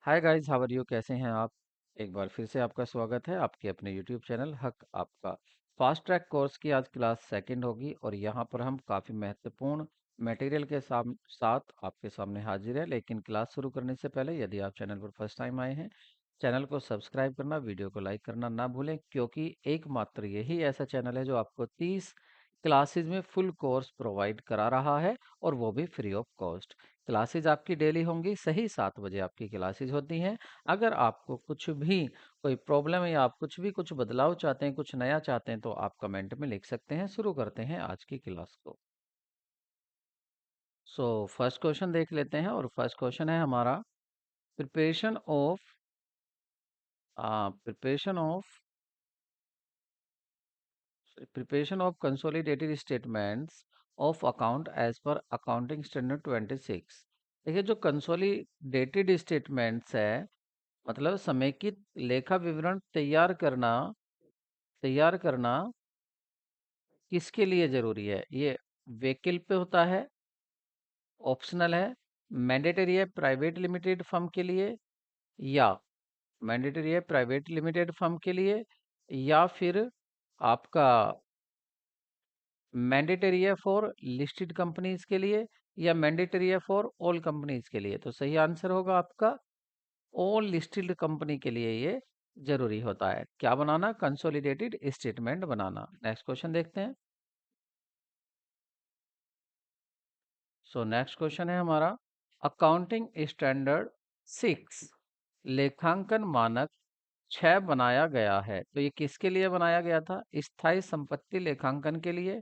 Hi guys, how are you? कैसे हैं आप? एक बार फिर से आपका स्वागत है आपके अपने यूट्यूब चैनल हक आपका। फास्ट ट्रैक कोर्स की आज क्लास सेकंड होगी और यहाँ पर हम काफ़ी महत्वपूर्ण मटेरियल के साथ आपके सामने हाजिर है। लेकिन क्लास शुरू करने से पहले यदि आप चैनल पर फर्स्ट टाइम आए हैं, चैनल को सब्सक्राइब करना, वीडियो को लाइक करना ना भूलें, क्योंकि एकमात्र यही ऐसा चैनल है जो आपको 30 क्लासेज में फुल कोर्स प्रोवाइड करा रहा है, और वो भी फ्री ऑफ कॉस्ट। क्लासेज आपकी डेली होंगी, सही 7 बजे आपकी क्लासेज होती हैं। अगर आपको कुछ भी कोई प्रॉब्लम है या आप कुछ बदलाव चाहते हैं, कुछ नया चाहते हैं, तो आप कमेंट में लिख सकते हैं। शुरू करते हैं आज की क्लास को। सो फर्स्ट क्वेश्चन देख लेते हैं, और फर्स्ट क्वेश्चन है हमारा preparation of preparation of preparation of consolidated statements of account as पर अकाउंटिंग स्टैंडर्ड 26। देखिए, जो कंसोलिडेटेड स्टेटमेंट्स है, मतलब समेकित लेखा विवरण तैयार करना किसके लिए जरूरी है? ये वैकल्पिक होता है, ऑप्शनल है, मैंडेटरी है प्राइवेट लिमिटेड फर्म के लिए, या मैंडेटरी है प्राइवेट लिमिटेड फर्म के लिए, या फिर आपका मैंडेटरी है फॉर लिस्टेड कंपनीज के लिए, या मैंडेटरी है फॉर ऑल कंपनीज के लिए। तो सही आंसर होगा आपका ऑल लिस्टेड कंपनी के लिए ये जरूरी होता है। क्या बनाना? कंसोलिडेटेड स्टेटमेंट बनाना। नेक्स्ट क्वेश्चन देखते हैं। सो नेक्स्ट क्वेश्चन है हमारा अकाउंटिंग स्टैंडर्ड 6 लेखांकन मानक 6 बनाया गया है। तो ये किसके लिए बनाया गया था? स्थायी संपत्ति लेखांकन के लिए,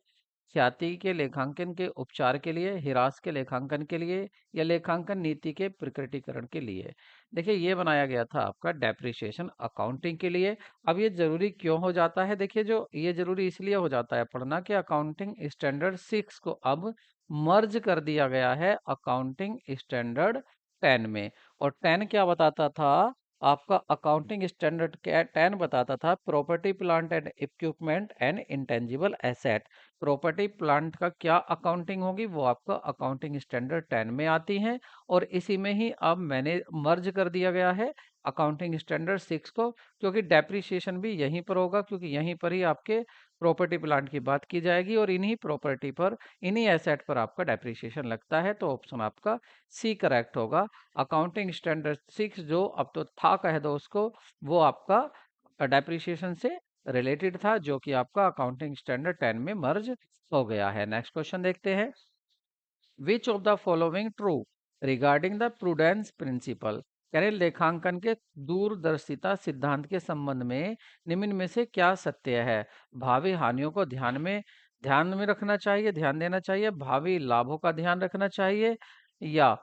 ख्याति के लेखांकन के उपचार के लिए, हिरास के लेखांकन के लिए, या लेखांकन नीति के प्रकटीकरण के लिए। देखिए, ये बनाया गया था आपका डेप्रिसिएशन अकाउंटिंग के लिए। अब ये जरूरी क्यों हो जाता है? देखिए, जो ये जरूरी इसलिए हो जाता है पढ़ना कि अकाउंटिंग स्टैंडर्ड 6 को अब मर्ज कर दिया गया है अकाउंटिंग स्टैंडर्ड 10 में। और 10 क्या बताता था? आपका अकाउंटिंग स्टैंडर्ड 10 बताता था property plant and equipment and intangible asset. Property plant का क्या अकाउंटिंग होगी, वो आपका अकाउंटिंग स्टैंडर्ड 10 में आती है। और इसी में ही अब मैंने मर्ज कर दिया गया है अकाउंटिंग स्टैंडर्ड 6 को, क्योंकि डेप्रिसिएशन भी यहीं पर होगा, क्योंकि यहीं पर ही आपके प्रॉपर्टी प्लांट की बात की जाएगी, और इन्हीं एसेट पर आपका डेप्रिसिएशन लगता है। तो ऑप्शन आपका सी करेक्ट होगा। अकाउंटिंग स्टैंडर्ड 6 जो अब तो था, कह दो उसको, वो आपका डेप्रिसिएशन से रिलेटेड था, जो कि आपका अकाउंटिंग स्टैंडर्ड 10 में मर्ज हो गया है। नेक्स्ट क्वेश्चन देखते हैं। Which of the following true regarding the prudence principle? कह रहे लेखांकन के दूरदर्शिता सिद्धांत के संबंध में निम्न में से क्या सत्य है? भावी हानियों को ध्यान में रखना चाहिए, ध्यान देना चाहिए, भावी लाभों का ध्यान रखना चाहिए, या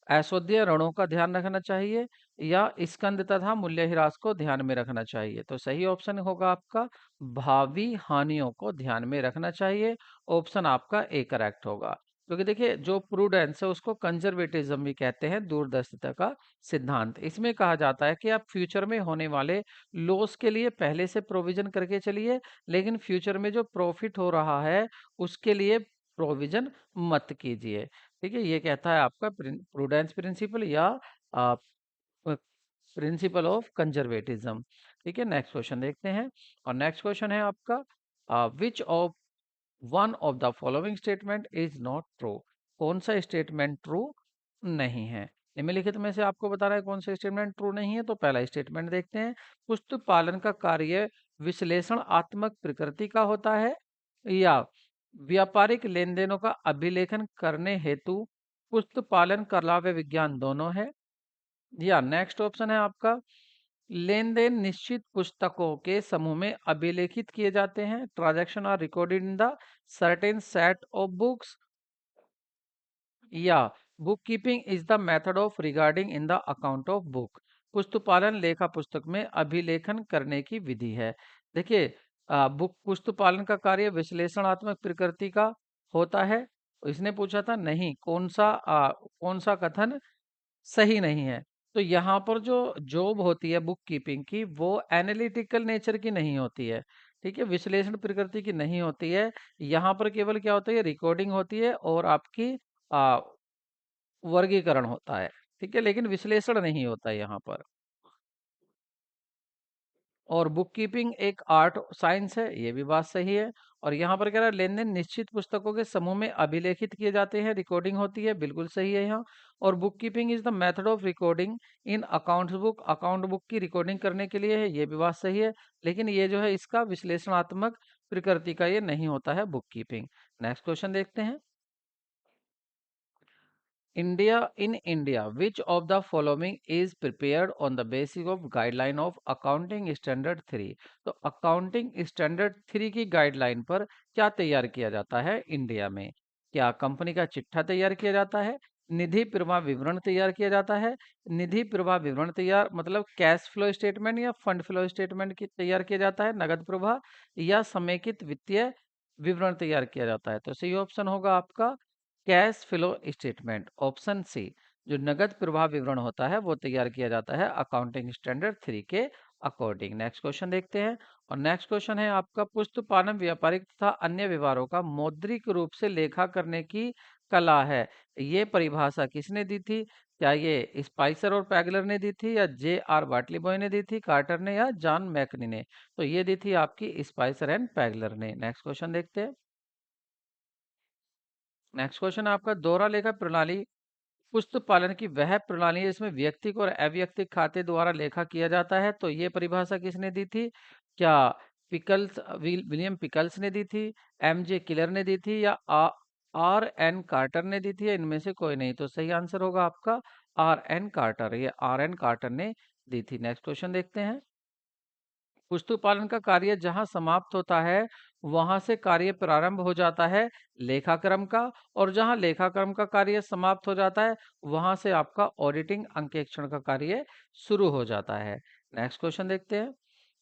ऐशोध्य ऋणों का ध्यान रखना चाहिए, या स्कंद तथा मूल्यह्रास को ध्यान में रखना चाहिए। तो सही ऑप्शन होगा आपका भावी हानियों को ध्यान में रखना चाहिए। ऑप्शन आपका ए करेक्ट होगा। क्योंकि देखिए, जो प्रूडेंस है उसको कंजर्वेटिज्म भी कहते हैं, दूरदर्शिता का सिद्धांत। इसमें कहा जाता है कि आप फ्यूचर में होने वाले लॉस के लिए पहले से प्रोविजन करके चलिए, लेकिन फ्यूचर में जो प्रॉफिट हो रहा है उसके लिए प्रोविजन मत कीजिए। ठीक है, ये कहता है आपका प्रूडेंस प्रिंसिपल, या प्रिंसिपल ऑफ कंजर्वेटिज्म। ठीक है, नेक्स्ट क्वेश्चन देखते हैं। और नेक्स्ट क्वेश्चन है आपका which of one of the following statement is not true? कौन सा स्टेटमेंट ट्रू नहीं है? निम्नलिखित में से आपको बता रहा है कौन सा स्टेटमेंट ट्रू नहीं है। तो पहला स्टेटमेंट देखते हैं। पुस्तक पालन का कार्य विश्लेषणात्मक प्रकृति का होता है, या व्यापारिक लेन देनों का अभिलेखन करने हेतु पुस्तक पालन कला व विज्ञान दोनों है, या नेक्स्ट ऑप्शन है आपका लेन देन निश्चित पुस्तकों के समूह में अभिलेखित किए जाते हैं, transaction are recorded in the certain set of books, या book keeping is the method of regarding in the account of book. पुस्तपालन लेखा पुस्तक में अभिलेखन करने की विधि है। देखिए, बुक पुस्तपालन का कार्य विश्लेषणात्मक प्रकृति का होता है। इसने पूछा था नहीं, कौन सा कथन सही नहीं है। तो यहाँ पर जो जॉब होती है बुक कीपिंग की, वो एनालिटिकल नेचर की नहीं होती है। ठीक है, विश्लेषण प्रकृति की नहीं होती है। यहाँ पर केवल क्या होता है, रिकॉर्डिंग होती है और आपकी आ, वर्गीकरण होता है। ठीक है, लेकिन विश्लेषण नहीं होता यहाँ पर। और बुक कीपिंग एक आर्ट साइंस है, ये भी बात सही है। और यहाँ पर कह रहा है लेन देन निश्चित पुस्तकों के समूह में अभिलेखित किए जाते हैं, रिकॉर्डिंग होती है, बिल्कुल सही है यहाँ। और book keeping is the method of recording in account book की रिकॉर्डिंग करने के लिए है, ये भी बात सही है। लेकिन ये जो है इसका विश्लेषणात्मक प्रकृति का ये नहीं होता है बुक कीपिंग। नेक्स्ट क्वेश्चन देखते हैं। India, which of the following is prepared on the basis of guideline of Accounting Standard 3? तो अकाउंटिंग स्टैंडर्ड 3 की गाइडलाइन पर क्या तैयार किया जाता है इंडिया में? क्या कंपनी का चिट्ठा तैयार किया जाता है, निधि प्रवाह विवरण तैयार किया जाता है, निधि प्रवाह विवरण तैयार मतलब कैश फ्लो स्टेटमेंट या फंड फ्लो स्टेटमेंट की तैयार किया जाता है, नगद प्रवाह, या समेकित वित्तीय विवरण तैयार किया जाता है? तो सही ऑप्शन होगा आपका cash flow statement, option C. जो नगद प्रवाह विवरण होता है वो तैयार किया जाता है अकाउंटिंग स्टैंडर्ड 3 के अकॉर्डिंग। नेक्स्ट क्वेश्चन देखते हैं। और नेक्स्ट क्वेश्चन है आपका, पुस्तपालन व्यापारिक तथा अन्य व्यवहारों का मौद्रिक रूप से लेखा करने की कला है, ये परिभाषा किसने दी थी? क्या ये स्पाइसर और पैगलर ने दी थी, या J.R. बाटली बॉय ने दी थी, कार्टर ने, या जॉन मैकनी ने? तो ये दी थी आपकी स्पाइसर एंड पैगलर ने। नेक्स्ट क्वेश्चन देखते हैं। नेक्स्ट क्वेश्चन आपका, दोहरा लेखा प्रणाली पुस्तक पालन की वह प्रणाली है इसमें व्यक्तिक और अव्यक्तिक खाते द्वारा लेखा किया जाता है, तो ये परिभाषा किसने दी थी? क्या विलियम पिकल्स ने दी थी, M.J. किलर ने दी थी, या R.N. कार्टर ने दी थी, या इनमें से कोई नहीं? तो सही आंसर होगा आपका R.N. कार्टर, ये R.N. कार्टर ने दी थी। नेक्स्ट क्वेश्चन देखते हैं। पुस्तक का कार्य जहां समाप्त होता है वहां से कार्य प्रारंभ हो जाता है लेखाक्रम का, और जहां लेखाक्रम का कार्य समाप्त हो जाता है वहां से आपका ऑडिटिंग अंकेक्षण का कार्य शुरू हो जाता है। नेक्स्ट क्वेश्चन देखते हैं।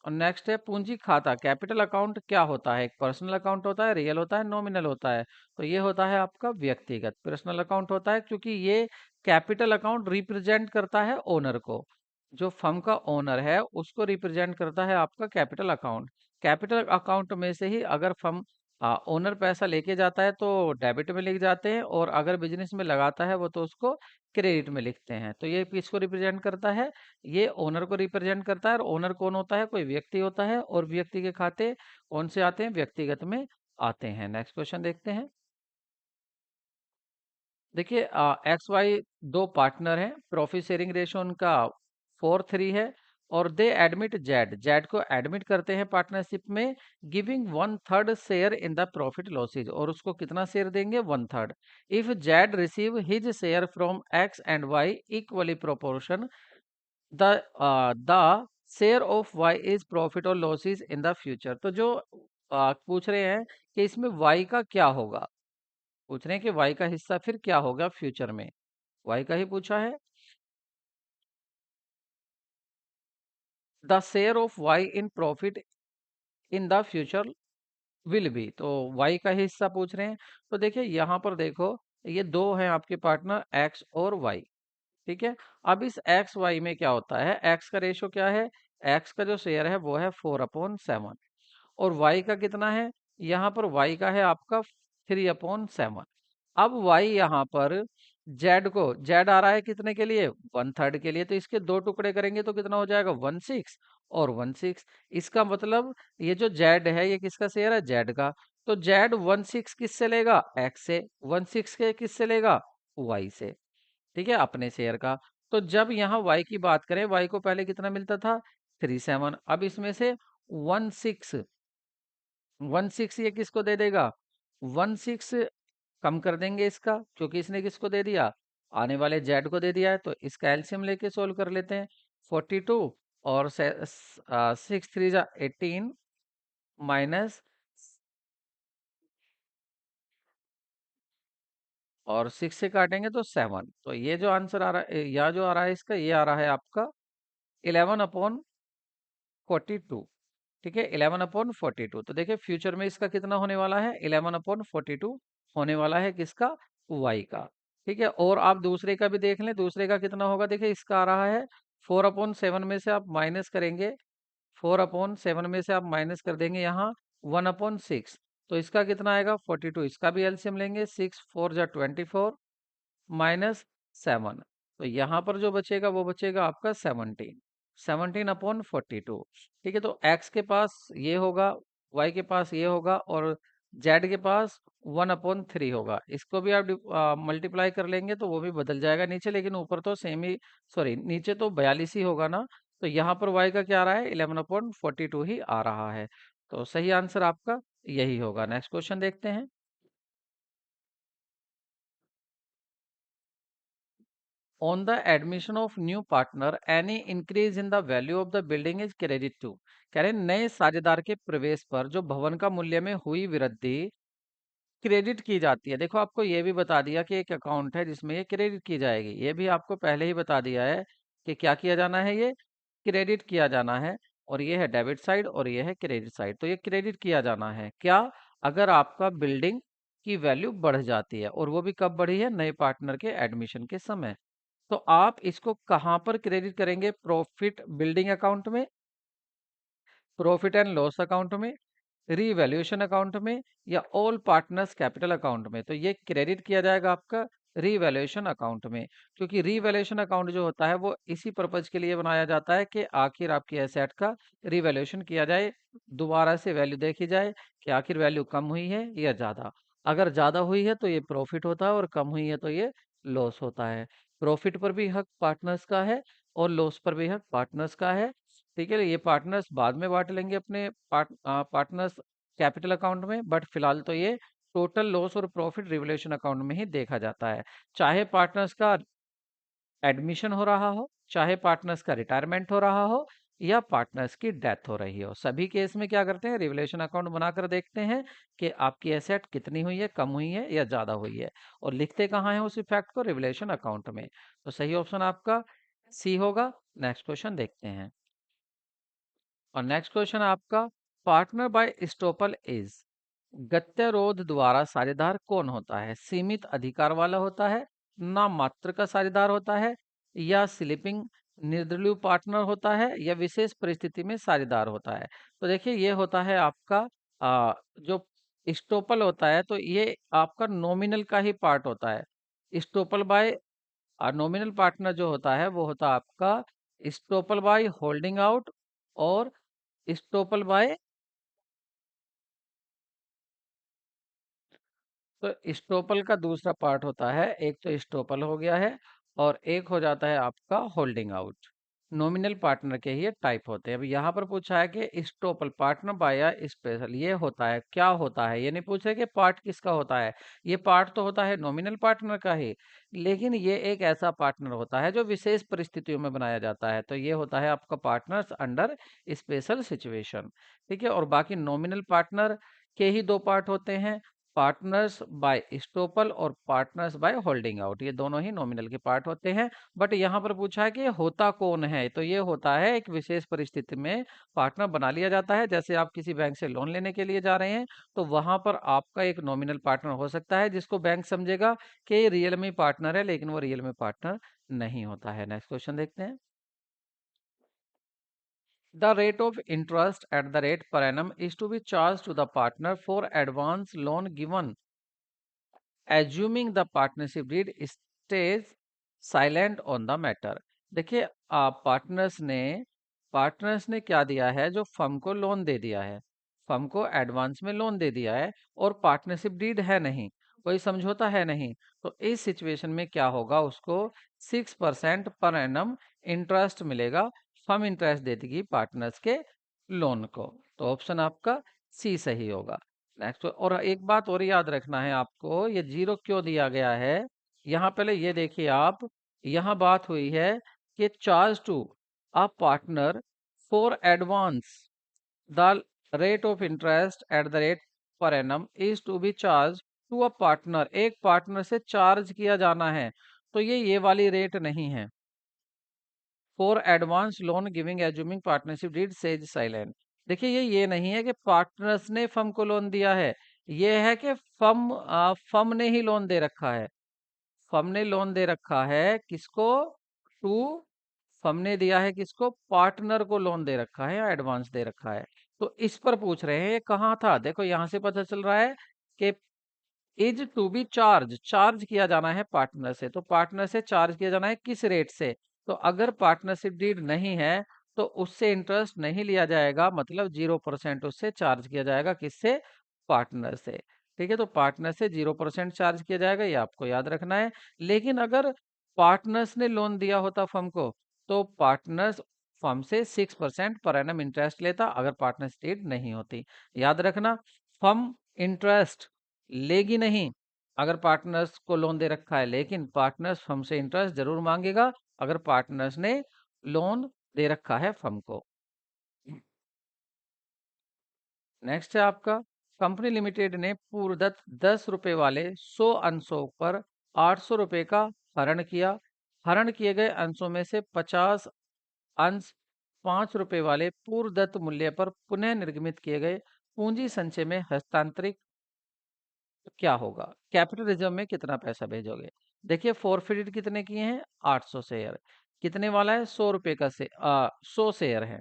और नेक्स्ट है, पूंजी खाता कैपिटल अकाउंट क्या होता है? एक पर्सनल अकाउंट होता है, रियल होता है, नॉमिनल होता है? तो ये होता है आपका व्यक्तिगत पर्सनल अकाउंट होता है, क्योंकि ये कैपिटल अकाउंट रिप्रेजेंट करता है ओनर को। जो फर्म का ओनर है उसको रिप्रेजेंट करता है आपका कैपिटल अकाउंट। कैपिटल अकाउंट में से ही अगर फर्म ओनर पैसा लेके जाता है तो डेबिट में लिख जाते हैं, और अगर बिजनेस में लगाता है वो तो उसको क्रेडिट में लिखते हैं। तो ये किसको रिप्रेजेंट करता है? ये ओनर को रिप्रेजेंट करता है। और ओनर कौन होता है? कोई व्यक्ति होता है, और व्यक्ति के खाते कौन से आते हैं? व्यक्तिगत में आते हैं। नेक्स्ट क्वेश्चन देखते हैं। देखिए एक्स वाई दो पार्टनर हैं, प्रॉफिट शेयरिंग रेशियो उनका 4:3 है, और दे एडमिट जेड, जेड को एडमिट करते हैं पार्टनरशिप में, giving 1/3 share in the profit losses, और उसको कितना शेयर देंगे? 1/3। If Z receive his share from X and Y equally proportion, the the share of Y is profit और losses in the future. तो जो पूछ रहे हैं कि इसमें वाई का क्या होगा, पूछ रहे हैं कि वाई का हिस्सा फिर क्या होगा फ्यूचर में, वाई का ही पूछा है। The share of Y in profit in the future will be, तो वाई का ही हिस्सा पूछ रहे हैं। तो देखिए यहाँ पर देखो, ये दो हैं आपके पार्टनर एक्स और वाई, ठीक है। अब इस एक्स वाई में क्या होता है, एक्स का रेशो क्या है? एक्स का जो शेयर है वो है 4/7, और y का कितना है? यहाँ पर y का है आपका 3/7। अब y यहाँ पर z को, z आ रहा है कितने के लिए? 1/3 के लिए, तो इसके दो टुकड़े करेंगे तो कितना हो जाएगा? 1/6 और 1/6। इसका मतलब ये जो z है ये किसका शेयर है? z का। तो z 1/6 किससे लेगा? x से। 1/6 के किससे लेगा? y से, ठीक है, अपने शेयर का। तो जब यहाँ y की बात करें, y को पहले कितना मिलता था? 3/7। अब इसमें से 1/6, 1/6 ये किसको दे देगा? 1/6 कम कर देंगे इसका, क्योंकि इसने किसको दे दिया? आने वाले जेड को दे दिया है। तो इसका एलसीएम लेके सोल्व कर लेते हैं। 42 और 6 3 18 माइनस, और 6 से काटेंगे तो 7। तो ये जो आंसर आ रहा है, या जो आ रहा है इसका, ये आ रहा है आपका 11/42, ठीक है, 11/42। तो देखिए फ्यूचर में इसका कितना होने वाला है? 11/42 होने वाला है किसका? y का, ठीक है। और आप दूसरे का भी देख लें, दूसरे का कितना होगा? देखिए इसका आ रहा है 4/7 में से आप माइनस करेंगे, 4/7 में से आप माइनस कर देंगे यहाँ 1/6, तो इसका कितना आएगा? 42। इसका भी एलसीएम लेंगे, 6 4 जा 24 माइनस 7, तो यहाँ पर जो बचेगा वो बचेगा आपका 17, 17/42। ठीक है, तो x के पास ये होगा, y के पास ये होगा और z के पास 1/3 होगा। इसको भी आप मल्टीप्लाई कर लेंगे तो वो भी बदल जाएगा नीचे, लेकिन ऊपर तो सेम ही, सॉरी नीचे तो 42 ही होगा ना। तो यहाँ पर y का क्या आ रहा है, 11/42 ही आ रहा है। तो सही आंसर आपका यही होगा। नेक्स्ट क्वेश्चन देखते हैं। On the admission of new partner, any increase in the value of the building is credited to। कह रहे हैं नए साझेदार के प्रवेश पर जो भवन का मूल्य में हुई वृद्धि क्रेडिट की जाती है। देखो आपको ये भी बता दिया कि एक अकाउंट है जिसमें ये क्रेडिट की जाएगी, ये भी आपको पहले ही बता दिया है कि क्या किया जाना है, ये क्रेडिट किया जाना है। और ये है डेबिट साइड और ये है क्रेडिट साइड। तो ये क्रेडिट किया जाना है क्या, अगर आपका बिल्डिंग की वैल्यू बढ़ जाती है, और वो भी कब बढ़ी है, नए पार्टनर के एडमिशन के समय। तो आप इसको कहाँ पर क्रेडिट करेंगे, प्रॉफिट बिल्डिंग अकाउंट में, प्रॉफिट एंड लॉस अकाउंट में, रीवैल्यूएशन अकाउंट में, या ऑल पार्टनर्स कैपिटल अकाउंट में। तो ये क्रेडिट किया जाएगा आपका रीवैल्यूएशन अकाउंट में, क्योंकि रीवैल्यूएशन अकाउंट जो होता है वो इसी पर्पज के लिए बनाया जाता है कि आखिर आपकी एसेट का रीवैल्यूएशन किया जाए, दोबारा से वैल्यू देखी जाए कि आखिर वैल्यू कम हुई है या ज्यादा। अगर ज्यादा हुई है तो ये प्रॉफिट होता है और कम हुई है तो ये लॉस होता है। प्रॉफिट पर भी हक पार्टनर्स का है और लॉस पर भी हक पार्टनर्स का है। ठीक है, ये पार्टनर्स बाद में बांट लेंगे अपने पार्टनर्स कैपिटल अकाउंट में, बट फिलहाल तो ये टोटल लॉस और प्रॉफिट रिवलेशन अकाउंट में ही देखा जाता है। चाहे पार्टनर्स का एडमिशन हो रहा हो, चाहे पार्टनर्स का रिटायरमेंट हो रहा हो, या पार्टनर्स की डेथ हो रही हो, सभी केस में क्या करते हैं, रिवलेशन अकाउंट बनाकर देखते हैं कि आपकी एसेट कितनी हुई है, कम हुई है या ज्यादा हुई है, और लिखते कहाँ है उस इफेक्ट को, रिवलेशन अकाउंट में। तो सही ऑप्शन आपका सी होगा। नेक्स्ट क्वेश्चन देखते हैं। और नेक्स्ट क्वेश्चन आपका, पार्टनर बाय स्टॉपल इज, गत्यारोध द्वारा साझेदार कौन होता है, सीमित अधिकार वाला होता है, नाम मात्र का साझेदार होता है, या स्लीपिंग निर्दलीय पार्टनर होता है, या विशेष परिस्थिति में साझेदार होता है। तो देखिए ये होता है आपका जो स्टॉपल होता है, तो ये आपका नॉमिनल का ही पार्ट होता है। स्टॉपल बाय नॉमिनल पार्टनर जो होता है वो होता है आपका स्टॉपल बाय होल्डिंग आउट और स्टॉपल बाय, तो स्टॉपल का दूसरा पार्ट होता है, एक तो स्टॉपल हो गया है और एक हो जाता है आपका होल्डिंग आउट। नॉमिनल पार्टनर के ही ये टाइप होते हैं। अब यहाँ पर पूछा है कि स्टॉपल पार्टनर बाय स्पेशल, ये होता है क्या होता है, ये नहीं पूछे कि पार्ट किसका होता है। ये पार्ट तो होता है नॉमिनल पार्टनर का ही, लेकिन ये एक ऐसा पार्टनर होता है जो विशेष परिस्थितियों में बनाया जाता है। तो ये होता है आपका पार्टनर्स अंडर स्पेशल सिचुएशन। ठीक है, और बाकी नॉमिनल पार्टनर के ही दो पार्ट होते हैं, पार्टनर्स बाय स्टॉपल और पार्टनर्स बाय होल्डिंग आउट, ये दोनों ही नॉमिनल के पार्ट होते हैं। बट यहाँ पर पूछा है कि होता कौन है, तो ये होता है एक विशेष परिस्थिति में पार्टनर बना लिया जाता है। जैसे आप किसी बैंक से लोन लेने के लिए जा रहे हैं, तो वहां पर आपका एक नॉमिनल पार्टनर हो सकता है जिसको बैंक समझेगा कि ये रियल में पार्टनर है, लेकिन वो रियल में पार्टनर नहीं होता है। नेक्स्ट क्वेश्चन देखते हैं। The rate of interest at the rate per annum is to be charged to the partner for advance loan given, assuming the partnership deed stays silent on the matter। देखिए आप partners ने क्या दिया है, जो firm को loan दे दिया है, फर्म को एडवांस में लोन दे दिया है, और पार्टनरशिप डीड है नहीं, कोई समझौता है नहीं। तो इस सिचुएशन में क्या होगा, उसको 6% पर एनम इंटरेस्ट मिलेगा, फर्म इंटरेस्ट दे देगी पार्टनर्स के लोन को। तो ऑप्शन आपका सी सही होगा। नेक्स्ट, और एक बात और याद रखना है आपको, ये जीरो क्यों दिया गया है, यहाँ पहले ये देखिए आप, यहाँ बात हुई है कि charge to a partner for advance, the rate of interest at the rate per annum is to be charge to a partner, एक पार्टनर से चार्ज किया जाना है। तो ये वाली रेट नहीं है। For advance loan giving assuming partnership deed says silent, देखिए ये नहीं है कि पार्टनर्स ने फर्म को लोन दिया है, ये है कि फर्म ने ही लोन दे रखा है। फर्म ने लोन दे रखा है किसको, टू, फर्म ने दिया है किसको, पार्टनर को लोन दे रखा है या एडवांस दे रखा है। तो इस पर पूछ रहे हैं ये कहाँ था, देखो यहाँ से पता चल रहा है कि is to be charge, charge किया जाना है पार्टनर से। तो पार्टनर से चार्ज किया जाना है किस रेट से? तो अगर पार्टनरशिप डीड नहीं है तो उससे इंटरेस्ट नहीं लिया जाएगा, मतलब 0% उससे चार्ज किया जाएगा। किससे? पार्टनर से। ठीक है, तो पार्टनर से 0% चार्ज किया जाएगा, ये आपको याद रखना है। लेकिन अगर पार्टनर्स ने लोन दिया होता फर्म को, तो पार्टनर्स फर्म से 6% पर एनम इंटरेस्ट लेता, अगर पार्टनरशिप डीड नहीं होती। याद रखना, फर्म इंटरेस्ट लेगी नहीं अगर पार्टनर्स को लोन दे रखा है, लेकिन पार्टनर्स फर्म से इंटरेस्ट जरूर मांगेगा अगर पार्टनर्स ने लोन दे रखा है फर्म को। नेक्स्ट है आपका, कंपनी लिमिटेड ने पूर्वदत्त 10 रुपए वाले 100 अंशों पर 800 रुपए का हरण किया। हरण किए गए अंशों में से 50 अंश 5 रुपए वाले पूर्वदत्त मूल्य पर पुनः निर्गमित किए गए पूंजी संचय में हस्तांतरित, तो क्या होगा? कैपिटल रिजर्व में कितना पैसा भेजोगे? देखिए, फोरफिटेड कितने किए हैं? 800 शेयर। कितने वाला है? 100 रुपए का से 100 शेयर है।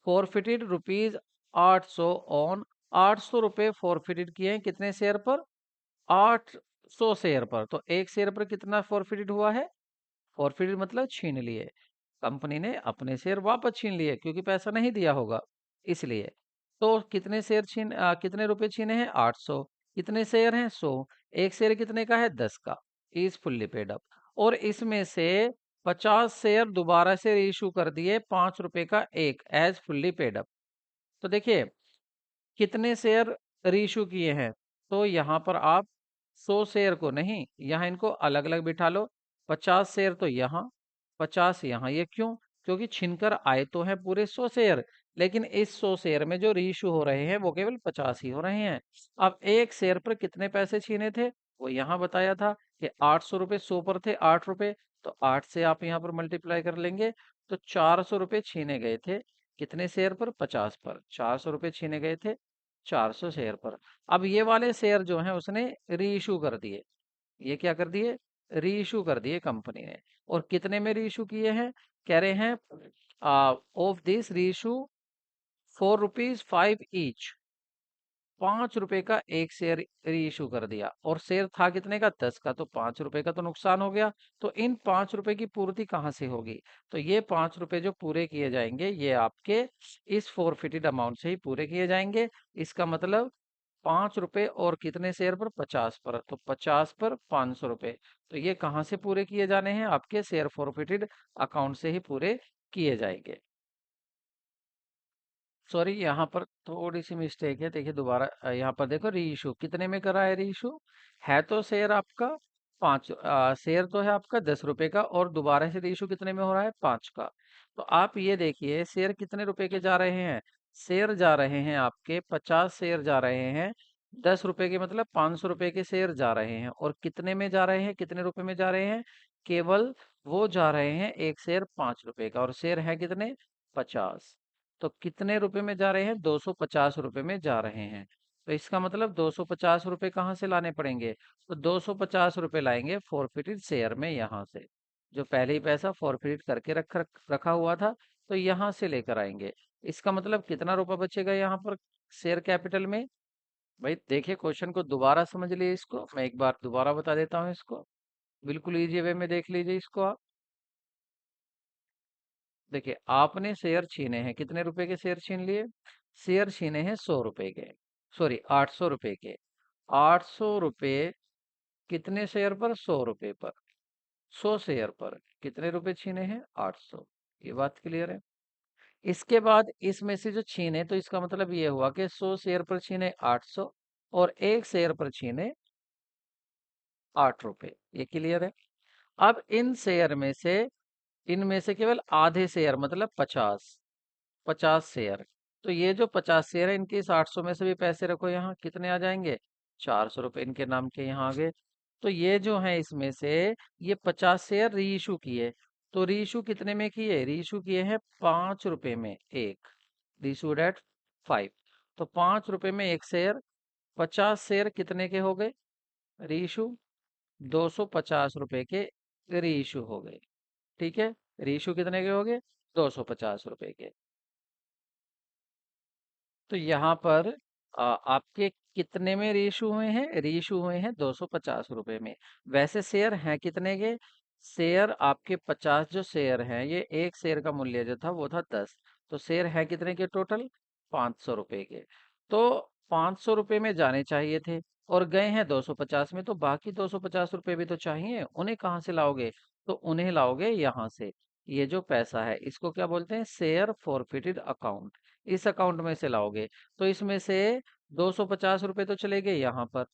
फोरफिटेड रुपीज 800 ऑन 800 रुपए फोरफिटेड किए हैं कितने शेयर पर? 800 शेयर पर। तो एक शेयर पर कितना फोरफिटेड हुआ है? फोरफिटेड मतलब छीन लिए, कंपनी ने अपने शेयर वापस छीन लिए क्योंकि पैसा नहीं दिया होगा इसलिए। तो कितने शेयर कितने रुपए छीने हैं? 800। कितने शेयर हैं? 100। एक शेयर कितने का है? 10 का। Is fully paid up. और इसमें से 50 शेयर दोबारा से रीइश्यू कर दिए 5 रुपए का एक, एज फुल्ली पेड अप। तो देखिए, कितने शेयर रीइश्यू किए हैं? तो यहाँ पर आप 100 शेयर को नहीं, यहाँ इनको अलग अलग बिठा लो। 50 शेयर तो यहाँ, 50 यहाँ। ये क्यों? क्योंकि छिनकर आए तो हैं पूरे 100 शेयर, लेकिन इस 100 शेयर में जो रीइश्यू हो रहे हैं वो केवल 50 ही हो रहे हैं। अब एक शेयर पर कितने पैसे छीने थे वो यहाँ बताया था कि 800 रुपये, 100 पर थे 8 रुपए। तो 8 से आप यहाँ पर मल्टीप्लाई कर लेंगे, तो 400 रुपये छीने गए थे। कितने शेयर पर? 50 पर। 400 रुपये छीने गए थे 400 शेयर पर। अब ये वाले शेयर जो हैं उसने री इशू कर दिए। ये क्या कर दिए? री इशू कर दिए कंपनी ने। और कितने में री इशू किए हैं? कह रहे हैं ऑफ दिस री इशू 4 रुपीज 5 ईच। 5 रुपए का एक शेयर री इशू कर दिया, और शेयर था कितने का? 10 का। तो 5 रुपए का तो नुकसान हो गया। तो इन 5 रुपए की पूर्ति कहाँ से होगी? तो ये 5 रुपए जो पूरे किए जाएंगे ये आपके इस फोरफिटेड अमाउंट से ही पूरे किए जाएंगे। इसका मतलब 5 रुपए और कितने शेयर पर? 50 पर। तो 50 पर 500 रुपए। तो ये कहाँ से पूरे किए जाने हैं? आपके शेयर फोरफिटेड अकाउंट से ही पूरे किए जाएंगे। सॉरी, यहाँ पर थोड़ी सी मिस्टेक है। देखिए दोबारा, यहाँ पर देखो, री इशू कितने में करा है? री इशू है तो शेयर आपका 5, शेयर तो है आपका 10 रुपए का, और दोबारा से री इशू कितने में हो रहा है? 5 का। तो आप ये देखिए, शेयर कितने रुपए के जा रहे हैं? शेयर जा रहे हैं आपके 50 शेयर जा रहे हैं 10 रुपए के, मतलब 500 रुपए के शेयर जा रहे हैं। और कितने में जा रहे हैं? कितने रुपए में जा रहे हैं? केवल वो जा रहे हैं एक शेयर 5 रुपए का, और शेयर है कितने? 50। तो कितने रुपए में जा रहे हैं? 250 रुपए में जा रहे हैं। तो इसका मतलब 250 रुपए कहाँ से लाने पड़ेंगे? तो 250 रुपए लाएंगे फोरफिटेड शेयर में, यहाँ से। जो पहले ही पैसा फोरफिट करके रखा हुआ था, तो यहाँ से लेकर आएंगे। इसका मतलब कितना रुपया बचेगा यहाँ पर शेयर कैपिटल में? भाई देखिए, क्वेश्चन को दोबारा समझ लिए, इसको मैं एक बार दोबारा बता देता हूँ इसको। बिल्कुल इजी वे में देख लीजिए इसको आप। देखिए, आपने शेयर छीने हैं, कितने रुपए के शेयर छीन लिए? शेयर छीने हैं 100 रुपए के, सॉरी 800 रुपए के। 800 रुपए कितने शेयर पर? 100 रुपए पर। 100 शेयर पर कितने रुपए छीने हैं? 800। ये बात क्लियर है। इसके बाद इसमें से जो छीने, तो इसका मतलब ये हुआ कि 100 शेयर पर छीने 800, और एक शेयर पर छीने 8 रुपए। ये क्लियर है। अब इन शेयर में से, इनमें से केवल आधे शेयर, मतलब 50 शेयर। तो ये जो 50 शेयर है, इनके इस 800 में से भी पैसे रखो, यहाँ कितने आ जाएंगे? 400 रुपए इनके नाम के यहाँ आ गए। तो ये जो है इसमें से, ये 50 शेयर री इशू किए। तो री इशू कितने में किए? री इशू किए हैं 5 रुपए में एक, री इशूड एट 5। तो 5 रुपए में एक शेयर। 50 शेयर कितने के हो गए री इशू? 250 रुपए के री इशू हो गए। ठीक है, री इशू कितने के हो गए? 250 रुपए के। तो यहाँ पर आपके कितने में रीइशू हुए हैं? रीइशू हुए हैं 250 रुपए में। वैसे शेयर हैं कितने के? शेयर आपके 50 जो शेयर हैं, ये एक शेयर का मूल्य जो था वो था 10। तो शेयर है कितने के टोटल? 500 रुपए के। तो 500 रुपए में जाने चाहिए थे और गए हैं 250 में, तो बाकी 250 रुपए भी तो चाहिए, उन्हें कहाँ से लाओगे? तो उन्हें लाओगे यहाँ से। ये जो पैसा है इसको क्या बोलते हैं? Share forfeited account. इस अकाउंट में से लाओगे। तो इसमें से 250 रुपए तो चले गए यहाँ पर।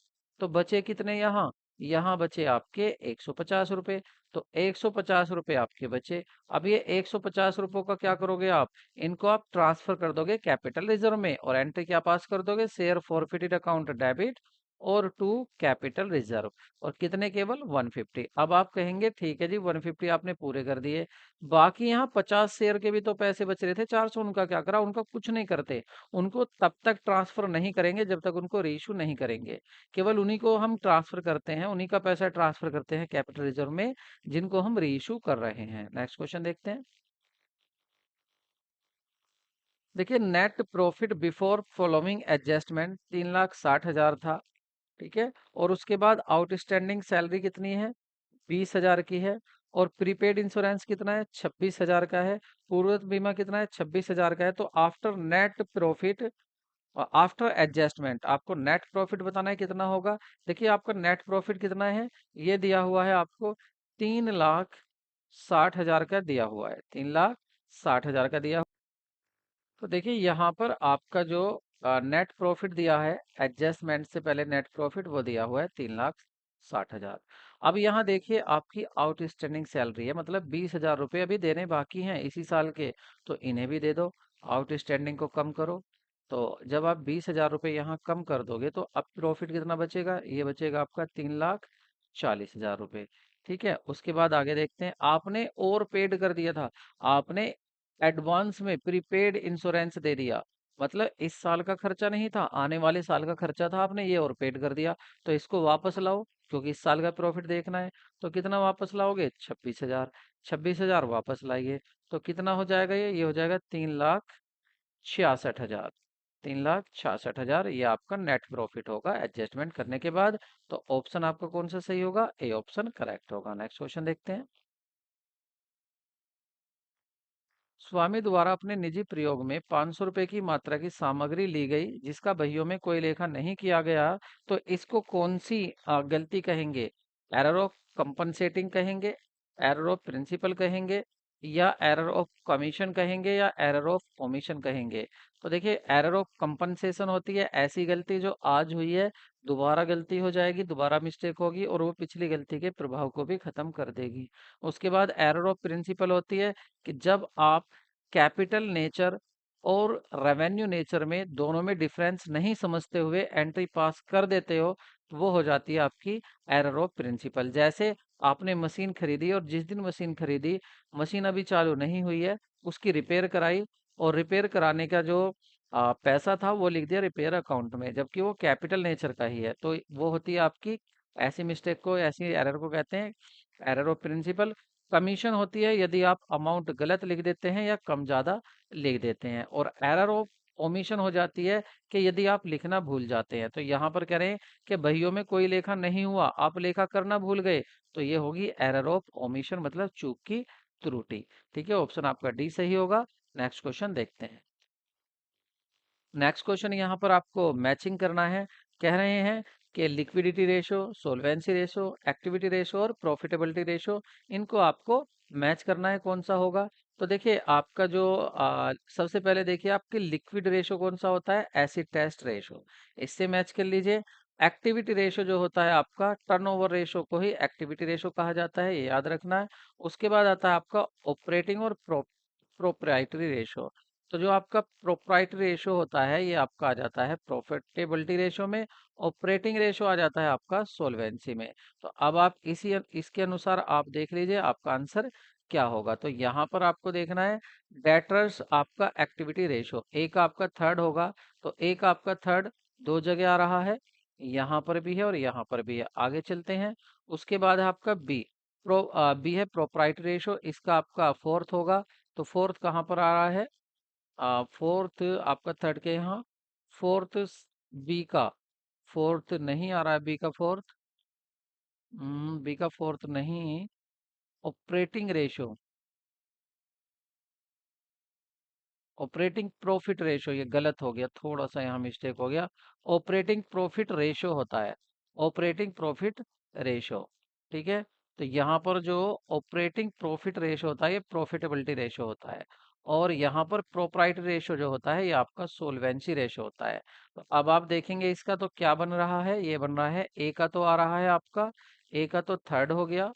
तो बचे कितने यहाँ? यहाँ बचे आपके 150 रुपए। तो 150 रुपए आपके बचे। अब ये 150 रुपयों का क्या करोगे आप? इनको आप ट्रांसफर कर दोगे कैपिटल रिजर्व में और एंट्री क्या पास कर दोगे? शेयर फॉरफिटेड अकाउंट डेबिट और टू कैपिटल रिजर्व। और कितने? केवल 150। अब आप कहेंगे ठीक है जी 150 आपने पूरे कर दिए, बाकी यहाँ 50 शेयर के भी तो पैसे बच रहे थे 400, उनका क्या करा? उनका कुछ नहीं करते। उनको तब तक ट्रांसफर नहीं करेंगे जब तक उनको रीइशू नहीं करेंगे। केवल उन्हीं को हम ट्रांसफर करते हैं, उन्हीं का पैसा ट्रांसफर करते हैं कैपिटल रिजर्व में, जिनको हम रीइशू कर रहे हैं। नेक्स्ट क्वेश्चन देखते हैं। देखिए, net profit before following adjustment 3,60,000 था। ठीक है। और उसके बाद आउटस्टैंडिंग सैलरी कितनी है? 20,000 की है। और प्रीपेड इंश्योरेंस कितना है? 26,000 का है। पूर्व बीमा कितना है? 26,000 का है। तो after net profit, after adjustment आपको नेट प्रॉफिट बताना है कितना होगा। देखिए, आपका नेट प्रॉफिट कितना है? ये दिया हुआ है आपको 3,60,000 का दिया हुआ है, 3,60,000 का दिया। तो देखिए यहाँ पर आपका जो नेट प्रॉफिट दिया है एडजस्टमेंट से पहले, नेट प्रॉफिट वो दिया हुआ है 3,60,000। अब यहाँ देखिए आपकी आउटस्टैंडिंग सैलरी है, मतलब 20,000 रुपये अभी देने बाकी हैं इसी साल के, तो इन्हें भी दे दो। आउटस्टैंडिंग को कम करो। तो जब आप 20,000 रुपये यहाँ कम कर दोगे तो अब प्रॉफिट कितना बचेगा? ये बचेगा आपका 3,40,000 रुपये। ठीक है। उसके बाद आगे देखते हैं। आपने ओवर पेड कर दिया था, आपने एडवांस में प्रीपेड इंश्योरेंस दे दिया, मतलब इस साल का खर्चा नहीं था, आने वाले साल का खर्चा था, आपने ये और पेड कर दिया। तो इसको वापस लाओ, क्योंकि इस साल का प्रॉफिट देखना है। तो कितना वापस लाओगे? 26,000। 26,000 वापस लाइए। तो कितना हो जाएगा? ये हो जाएगा 3,66,000। 3,66,000 ये आपका नेट प्रॉफिट होगा एडजस्टमेंट करने के बाद। तो ऑप्शन आपका कौन सा सही होगा? ए ऑप्शन करेक्ट होगा। नेक्स्ट क्वेश्चन देखते हैं। स्वामी द्वारा अपने निजी प्रयोग में 500 रुपए की मात्रा की सामग्री ली गई जिसका बहियों में कोई लेखा नहीं किया गया, तो इसको कौन सी गलती कहेंगे? एरर ऑफ कंपनसेटिंग कहेंगे, एरर ऑफ प्रिंसिपल कहेंगे, या एरर ऑफ कमीशन कहेंगे, या एरर ऑफ ओमिशन कहेंगे? तो देखिए, एरर ऑफ कंपनसेशन होती है ऐसी गलती जो आज हुई है, दोबारा गलती हो जाएगी, दोबारा मिस्टेक होगी और वो पिछली गलती के प्रभाव को भी खत्म कर देगी। उसके बाद एरर ऑफ प्रिंसिपल होती है कि जब आप कैपिटल नेचर और रेवेन्यू नेचर में दोनों में डिफरेंस नहीं समझते हुए एंट्री पास कर देते हो, तो वो हो जाती है आपकी एरर ऑफ प्रिंसिपल। जैसे आपने मशीन खरीदी और जिस दिन मशीन खरीदी, मशीन अभी चालू नहीं हुई है, उसकी रिपेयर कराई और रिपेयर कराने का जो पैसा था वो लिख दिया रिपेयर अकाउंट में, जबकि वो कैपिटल नेचर का ही है। तो वो होती है आपकी, ऐसी मिस्टेक को, ऐसी एरर को कहते हैं एरर ऑफ प्रिंसिपल। कमीशन होती है यदि आप अमाउंट गलत लिख देते हैं या कम ज़्यादा लिख देते हैं। और एरर ऑफ ओमिशन हो जाती है कि यदि आप लिखना भूल जाते हैं। तो यहाँ पर कह रहे हैं कि बहियों में कोई लेखा नहीं हुआ, आप लेखा करना भूल गए, तो ये होगी एरर ऑफ ओमिशन, मतलब चूक की त्रुटि। ठीक है। ऑप्शन आपका डी सही होगा। नेक्स्ट क्वेश्चन देखते हैं। नेक्स्ट क्वेश्चन यहाँ पर आपको मैचिंग करना है। कह रहे हैं कि liquidity ratio, solvency ratio, activity ratio और प्रॉफिटेबिलिटी रेशो, इनको आपको मैच करना है, कौन सा होगा? तो देखिए आपका जो सबसे पहले देखिए आपकी लिक्विड रेशो कौन सा होता है? एसिड टेस्ट रेशो, इससे मैच कर लीजिए। एक्टिविटी रेशो जो होता है आपका, टर्नओवर रेशो को ही एक्टिविटी रेशो कहा जाता है, ये याद रखना है। उसके बाद आता है आपका ऑपरेटिंग और प्रोप्राइटरी रेशो। तो जो आपका प्रोप्राइटरी रेशो होता है ये आपका आ जाता है प्रॉफिटेबिलिटी रेशो में, ऑपरेटिंग रेशो आ जाता है आपका सोल्वेंसी में। तो अब आप इसी इसके अनुसार आप देख लीजिए आपका आंसर क्या होगा। तो यहाँ पर आपको देखना है डेटर्स आपका एक्टिविटी रेशो, एक आपका थर्ड होगा। तो एक आपका थर्ड दो जगह आ रहा है, यहाँ पर भी है और यहाँ पर भी है। आगे चलते हैं। उसके बाद है आपका बी, बी है प्रोप्राइटरी रेशो, इसका आपका फोर्थ होगा। तो फोर्थ कहाँ पर आ रहा है? फोर्थ आपका थर्ड के यहाँ, फोर्थ बी का फोर्थ नहीं आ रहा है, बी का फोर्थ। बी का फोर्थ नहीं। Operating ratio, operating profit ratio, ये गलत हो गया, थोड़ा सा यहाँ मिस्टेक हो गया। ऑपरेटिंग प्रॉफिट रेशो होता है, ऑपरेटिंग प्रॉफिट रेशो। ठीक है, तो यहाँ पर जो ऑपरेटिंग प्रॉफिट रेशो होता है ये प्रॉफिटेबिलिटी रेशो होता है। और यहाँ पर प्रोप्राइटरी रेशो जो होता है ये आपका सोल्वेंसी रेशो होता है। तो अब आप देखेंगे इसका तो क्या बन रहा है, ये बन रहा है ए का तो आ रहा है आपका, ए का तो थर्ड हो गया।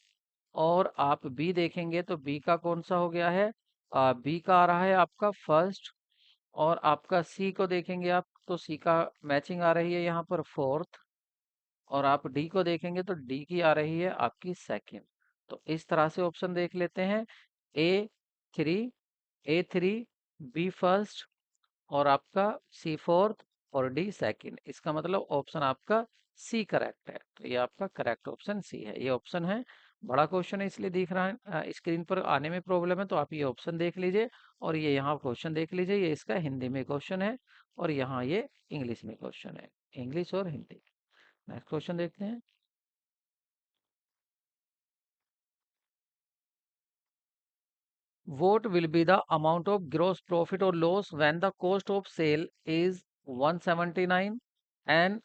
और आप बी देखेंगे तो बी का कौन सा हो गया है, बी का आ रहा है आपका फर्स्ट। और आपका सी को देखेंगे आप तो सी का मैचिंग आ रही है यहाँ पर फोर्थ। और आप डी को देखेंगे तो डी की आ रही है आपकी सेकंड। तो इस तरह से ऑप्शन देख लेते हैं, ए थ्री, ए थ्री, बी फर्स्ट, और आपका सी फोर्थ, और डी सेकंड। इसका मतलब ऑप्शन आपका सी करेक्ट है। तो ये आपका करेक्ट ऑप्शन सी है। ये ऑप्शन है, बड़ा क्वेश्चन है इसलिए दिख रहा है, स्क्रीन पर आने में प्रॉब्लम है, तो आप ये ऑप्शन देख लीजिए। और ये यहाँ क्वेश्चन देख लीजिए, ये इसका हिंदी में क्वेश्चन है, और यहाँ ये इंग्लिश में क्वेश्चन है, इंग्लिश और हिंदी। नेक्स्ट क्वेश्चन देखते हैं। What will be the amount of gross profit or loss when the cost of sale is 179 and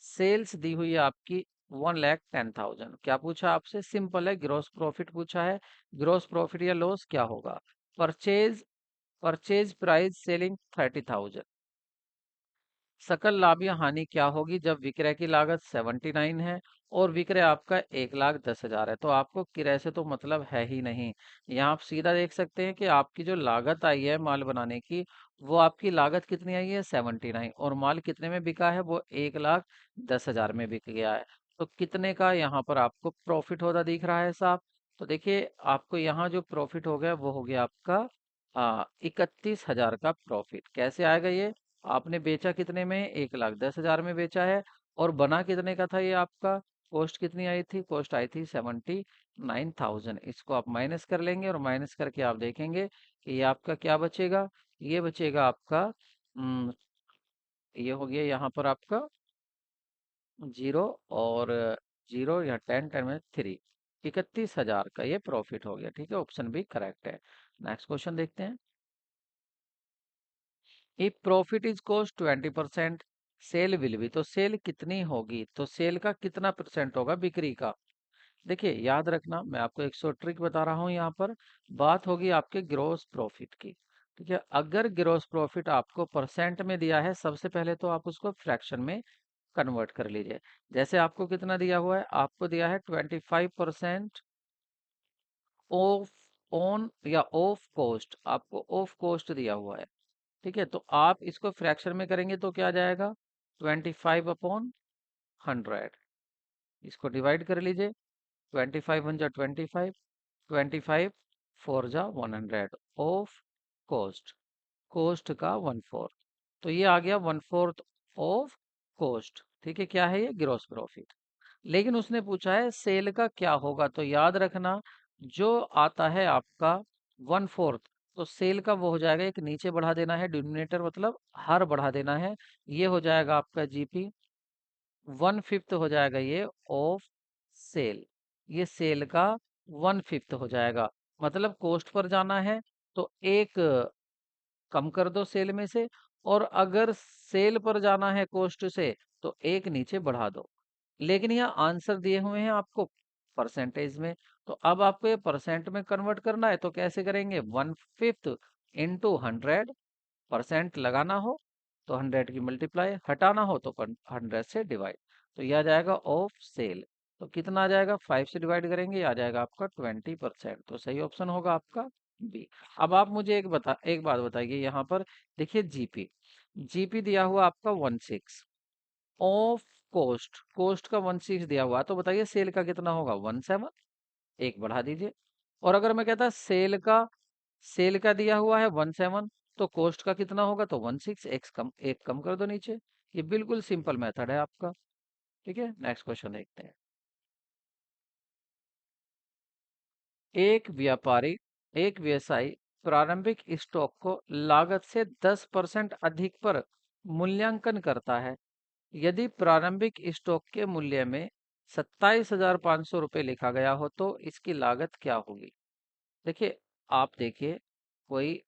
sales दी हुई है आपकी 1,10,000? क्या पूछा आपसे, सिंपल है, ग्रोस प्रॉफिट पूछा है। ग्रोस प्रॉफिट या लॉस क्या होगा? Purchase, purchase price selling 30,000। सकल लाभ या हानि क्या होगी जब विक्रय की लागत 79 है और विक्रय आपका 1,10,000 है? तो आपको किराए से तो मतलब है ही नहीं। यहाँ आप सीधा देख सकते हैं कि आपकी जो लागत आई है माल बनाने की, वो आपकी लागत कितनी आई है 79, और माल कितने में बिका है, वो 1,10,000 में बिक गया है। तो कितने का यहाँ पर आपको प्रॉफिट होता दिख रहा है साहब? तो देखिए आपको यहाँ जो प्रॉफिट हो गया वो हो गया आपका 31,000 का प्रॉफिट। कैसे आएगा ये? आपने बेचा कितने में, 1,10,000 में बेचा है। और बना कितने का था ये आपका? कॉस्ट कितनी आई थी? कॉस्ट आई थी 79,000। इसको आप माइनस कर लेंगे, और माइनस करके आप देखेंगे कि ये आपका क्या बचेगा। ये बचेगा आपका, हम्म, ये हो गया यहाँ पर आपका जीरो, और जीरो या 10 में थ्री, 31,000 का ये प्रॉफिट हो गया। ठीक है, ऑप्शन भी करेक्ट है। नेक्स्ट क्वेश्चन देखते हैं। If profit is cost 20%, sale will be, तो सेल कितनी होगी, तो सेल का कितना परसेंट होगा बिक्री का? देखिए याद रखना, मैं आपको एक सौ ट्रिक बता रहा हूँ यहाँ पर। बात होगी आपके ग्रोस प्रॉफिट की। ठीक है, अगर ग्रोस प्रॉफिट आपको परसेंट में दिया है, सबसे पहले तो आप उसको फ्रैक्शन में कन्वर्ट कर लीजिए। जैसे आपको कितना दिया हुआ है, आपको दिया है 25% ऑफ ऑन या ऑफ कॉस्ट, आपको ऑफ कॉस्ट दिया हुआ है। ठीक है, तो आप इसको फ्रैक्शन में करेंगे तो क्या आ जाएगा, 25/100। इसको डिवाइड कर लीजिए, 25 1 जा 25, 25 4 जा 100 ऑफ कॉस्ट, कॉस्ट का 1/4। तो ये आ गया 1/4 ऑफ कॉस्ट। ठीक है, क्या है ये, ग्रोस प्रॉफिट। लेकिन उसने पूछा है सेल का क्या होगा, तो याद रखना जो आता है आपका 1/4, तो सेल का वो हो जाएगा, एक नीचे बढ़ा देना है डिनोमिनेटर, मतलब हर बढ़ा देना है। ये हो जाएगा आपका जीपी, 1/5 हो जाएगा ये ऑफ सेल। ये सेल का 1/5 हो जाएगा। मतलब कॉस्ट पर जाना है तो एक कम कर दो सेल में से, और अगर सेल पर जाना है कॉस्ट से तो एक नीचे बढ़ा दो। लेकिन यहाँ आंसर दिए हुए हैं आपको परसेंटेज में, तो अब आपको ये परसेंट में कन्वर्ट करना है, तो कैसे करेंगे, 1/5 इंटू 100। परसेंट लगाना हो तो 100 की मल्टीप्लाई, हटाना हो तो 100 से डिवाइड। तो यह आ जाएगा ऑफ सेल। तो कितना आ जाएगा, 5 से डिवाइड करेंगे, आ जाएगा आपका 20%। तो सही ऑप्शन होगा आपका बी। अब आप मुझे एक बात बताइए यहाँ पर। देखिए जीपी, जीपी दिया हुआ आपका 16 ऑफ कॉस्ट, कॉस्ट का 16 दिया हुआ है, तो बताइए सेल का कितना होगा, 17। एक बढ़ा दीजिए। और अगर मैं कहता सेल का, सेल का दिया हुआ है 17, तो कॉस्ट का कितना होगा, तो 16, एक कम कर दो नीचे। ये बिल्कुल सिंपल मेथड है आपका। ठीक है, नेक्स्ट क्वेश्चन देखते हैं। एक व्यापारी, एक व्यवसायी प्रारंभिक स्टॉक को लागत से 10% अधिक पर मूल्यांकन करता है। यदि प्रारंभिक स्टॉक के मूल्य में 27,500 रुपये लिखा गया हो तो इसकी लागत क्या होगी? देखिए, आप देखिए, कोई